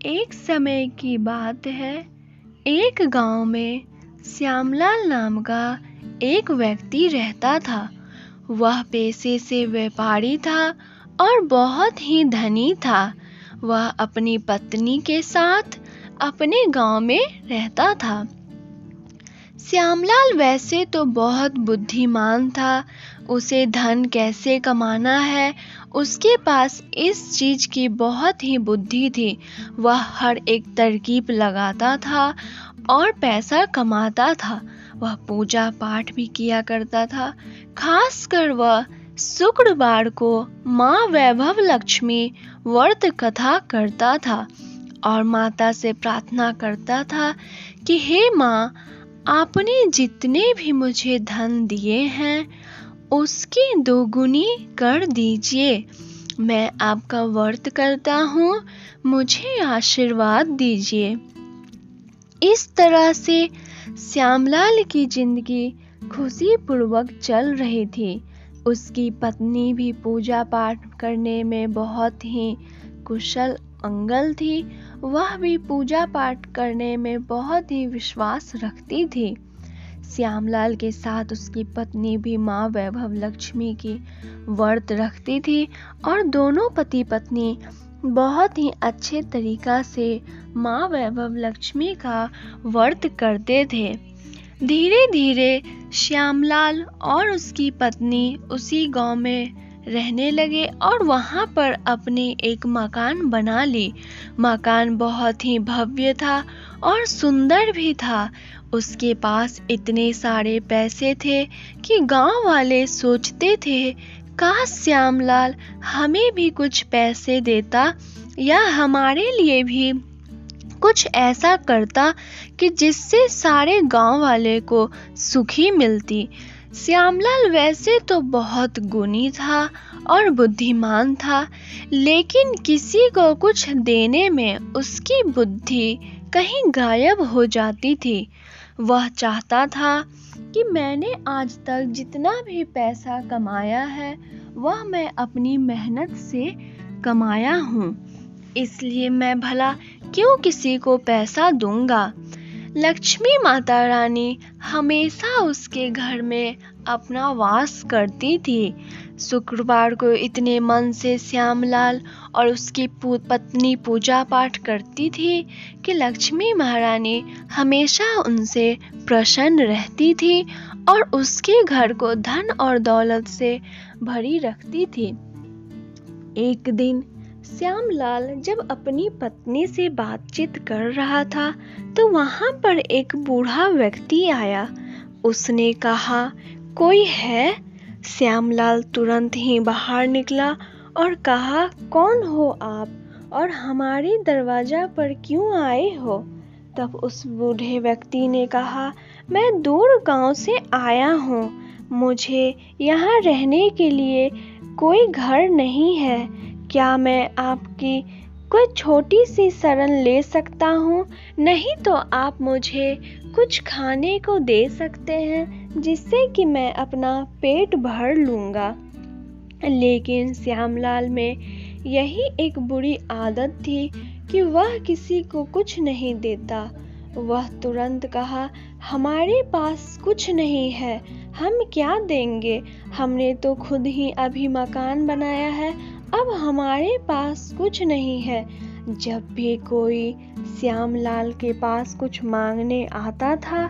एक समय की बात है। एक गांव में श्यामलाल नाम का एक व्यक्ति रहता था। वह पेशे से व्यापारी था और बहुत ही धनी था। वह अपनी पत्नी के साथ अपने गांव में रहता था। श्यामलाल वैसे तो बहुत बुद्धिमान था। उसे धन कैसे कमाना है, उसके पास इस चीज की बहुत ही बुद्धि थी। वह हर एक तरकीब लगाता था और पैसा कमाता था। वह पूजा पाठ भी किया करता था। खासकर वह शुक्रवार को माँ वैभव लक्ष्मी व्रत कथा करता था और माता से प्रार्थना करता था कि हे माँ, आपने जितने भी मुझे धन दिए हैं उसकी दोगुनी कर दीजिए। मैं आपका व्रत करता हूँ, मुझे आशीर्वाद दीजिए। इस तरह से श्यामलाल की जिंदगी खुशी पूर्वक चल रही थी। उसकी पत्नी भी पूजा पाठ करने में बहुत ही कुशल मंगल थी। वह भी पूजा पाठ करने में बहुत ही विश्वास रखती थी। श्यामलाल के साथ उसकी पत्नी भी माँ वैभव लक्ष्मी की व्रत रखती थी और दोनों पति पत्नी बहुत ही अच्छे तरीका से माँ वैभव लक्ष्मी का व्रत करते थे। धीरे धीरे श्यामलाल और उसकी पत्नी उसी गांव में रहने लगे और वहां पर अपनी एक मकान बना ली। मकान बहुत ही भव्य था और सुंदर भी था। उसके पास इतने सारे पैसे थे कि गांव वाले सोचते थे, काश श्यामलाल हमें भी कुछ पैसे देता या हमारे लिए भी कुछ ऐसा करता कि जिससे सारे गांव वाले को सुखी मिलती। श्यामलाल वैसे तो बहुत गुणी था और बुद्धिमान था, लेकिन किसी को कुछ देने में उसकी बुद्धि कहीं गायब हो जाती थी। वह चाहता था कि मैंने आज तक जितना भी पैसा कमाया है वह मैं अपनी मेहनत से कमाया हूँ, इसलिए मैं भला क्यों किसी को पैसा दूंगा। लक्ष्मी माता रानी हमेशा उसके घर में अपना वास करती थी। शुक्रवार को इतने मन से श्यामलाल और उसकी पत्नी पूजा पाठ करती थी कि लक्ष्मी महारानी हमेशा उनसे प्रसन्न रहती थी और उसके घर को धन और दौलत से भरी रखती थी। एक दिन श्यामलाल जब अपनी पत्नी से बातचीत कर रहा था तो वहां पर एक बूढ़ा व्यक्ति आया। उसने कहा, कोई है? श्यामलाल तुरंत ही बाहर निकला और कहा, कौन हो आप और हमारे दरवाजा पर क्यों आए हो? तब उस बूढ़े व्यक्ति ने कहा, मैं दूर गांव से आया हूँ। मुझे यहाँ रहने के लिए कोई घर नहीं है। क्या मैं आपकी कोई छोटी सी शरण ले सकता हूँ? नहीं तो आप मुझे कुछ खाने को दे सकते हैं जिससे कि मैं अपना पेट भर लूँगा। लेकिन श्यामलाल में यही एक बुरी आदत थी कि वह किसी को कुछ नहीं देता। वह तुरंत कहा, हमारे पास कुछ नहीं है, हम क्या देंगे? हमने तो खुद ही अभी मकान बनाया है, अब हमारे पास कुछ नहीं है। जब भी कोई श्यामलाल के पास कुछ मांगने आता था,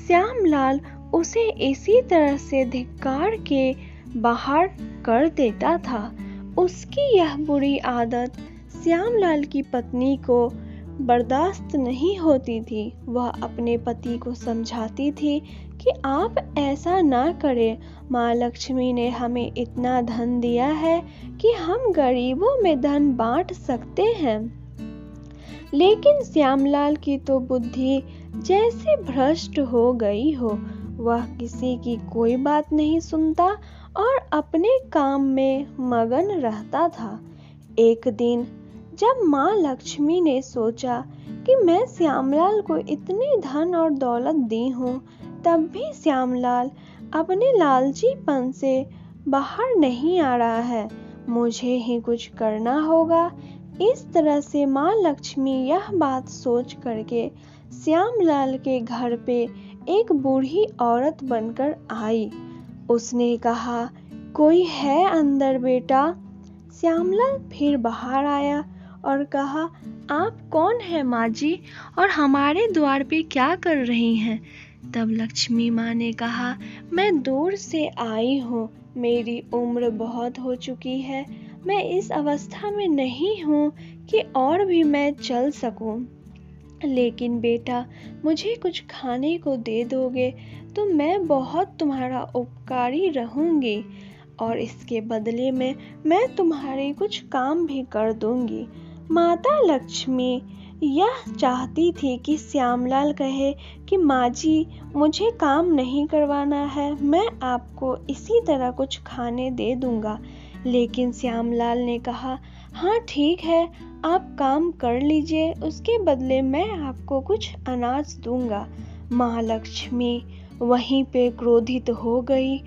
श्यामलाल उसे इसी तरह से धिक्कार के बाहर कर देता था। उसकी यह बुरी आदत श्यामलाल की पत्नी को बर्दाश्त नहीं होती थी। वह अपने पति को समझाती थी कि आप ऐसा ना करें। माँ लक्ष्मी ने हमें इतना धन दिया है कि हम गरीबों में धन बांट सकते हैं। लेकिन श्यामलाल की तो बुद्धि जैसे भ्रष्ट हो गई हो। वह किसी की कोई बात नहीं सुनता और अपने काम में मगन रहता था। एक दिन जब माँ लक्ष्मी ने सोचा कि मैं श्यामलाल को इतनी धन और दौलत दी हूँ, तब भी श्यामलाल अपने लालचीपन से बाहर नहीं आ रहा है, मुझे ही कुछ करना होगा। इस तरह से माँ लक्ष्मी यह बात सोच करके श्यामलाल के घर पे एक बूढ़ी औरत बनकर आई। उसने कहा, कोई है अंदर बेटा? श्यामलाल फिर बाहर आया और कहा, आप कौन है माँ जी, और हमारे द्वार पे क्या कर रही हैं? तब लक्ष्मी माँ ने कहा, मैं दूर से आई हूँ, मेरी उम्र बहुत हो चुकी है, मैं इस अवस्था में नहीं हूँ कि और भी मैं चल सकूं। लेकिन बेटा, मुझे कुछ खाने को दे दोगे तो मैं बहुत तुम्हारा उपकारी रहूंगी, और इसके बदले में मैं तुम्हारे कुछ काम भी कर दूंगी। माता लक्ष्मी यह चाहती थी कि श्यामलाल कहे कि माँ जी, मुझे काम नहीं करवाना है, मैं आपको इसी तरह कुछ खाने दे दूंगा। लेकिन श्यामलाल ने कहा, हाँ ठीक है, आप काम कर लीजिए, उसके बदले मैं आपको कुछ अनाज दूंगा। माँ लक्ष्मी वहीं पे क्रोधित हो गई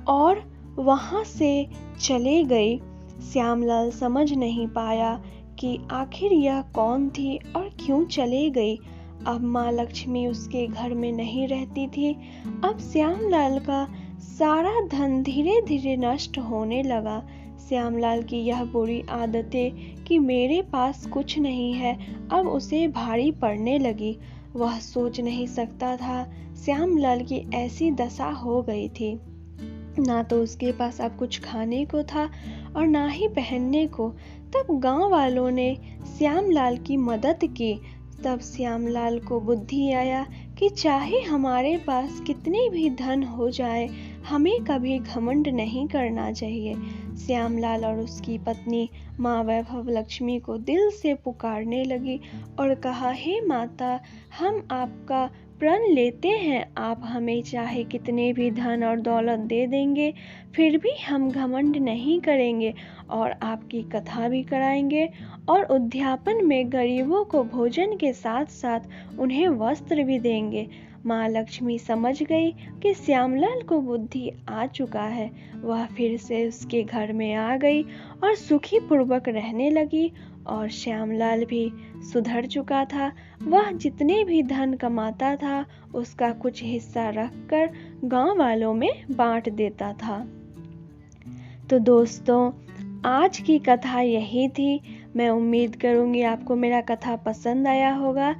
और वहां से चले गई। श्यामलाल समझ नहीं पाया कि आखिर यह कौन थी और क्यों चले गई। अब माँ लक्ष्मी उसके घर में नहीं रहती थी। अब श्यामलाल का सारा धन धीरे धीरे नष्ट होने लगा। श्यामलाल की यह बुरी आदतें कि मेरे पास कुछ नहीं है, अब उसे भारी पड़ने लगी। वह सोच नहीं सकता था श्यामलाल की ऐसी दशा हो गई थी। ना तो उसके पास अब कुछ खाने को था और ना ही पहनने को। तब गांव वालों ने श्यामलाल की मदद की। तब श्यामलाल को बुद्धि आया कि चाहे हमारे पास कितने भी धन हो जाए, हमें कभी घमंड नहीं करना चाहिए। श्यामलाल और उसकी पत्नी माँ वैभव लक्ष्मी को दिल से पुकारने लगी और कहा, हे माता, हम आपका प्रण लेते हैं, आप हमें चाहे कितने भी धन और दौलत दे देंगे, फिर भी हम घमंड नहीं करेंगे और आपकी कथा भी कराएंगे और उद्यापन में गरीबों को भोजन के साथ साथ उन्हें वस्त्र भी देंगे। माँ लक्ष्मी समझ गई कि श्यामलाल को बुद्धि आ चुका है। वह फिर से उसके घर में आ गई और सुखी पूर्वक रहने लगी और श्यामलाल भी सुधर चुका था। वह जितने भी धन कमाता था उसका कुछ हिस्सा रखकर गांव वालों में बांट देता था। तो दोस्तों, आज की कथा यही थी। मैं उम्मीद करूंगी आपको मेरा कथा पसंद आया होगा।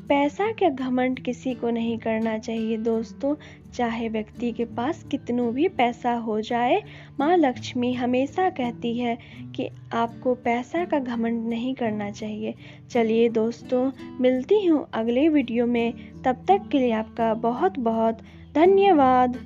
पैसा का घमंड किसी को नहीं करना चाहिए दोस्तों, चाहे व्यक्ति के पास कितनों भी पैसा हो जाए। माँ लक्ष्मी हमेशा कहती है कि आपको पैसा का घमंड नहीं करना चाहिए। चलिए दोस्तों, मिलती हूँ अगले वीडियो में। तब तक के लिए आपका बहुत बहुत धन्यवाद।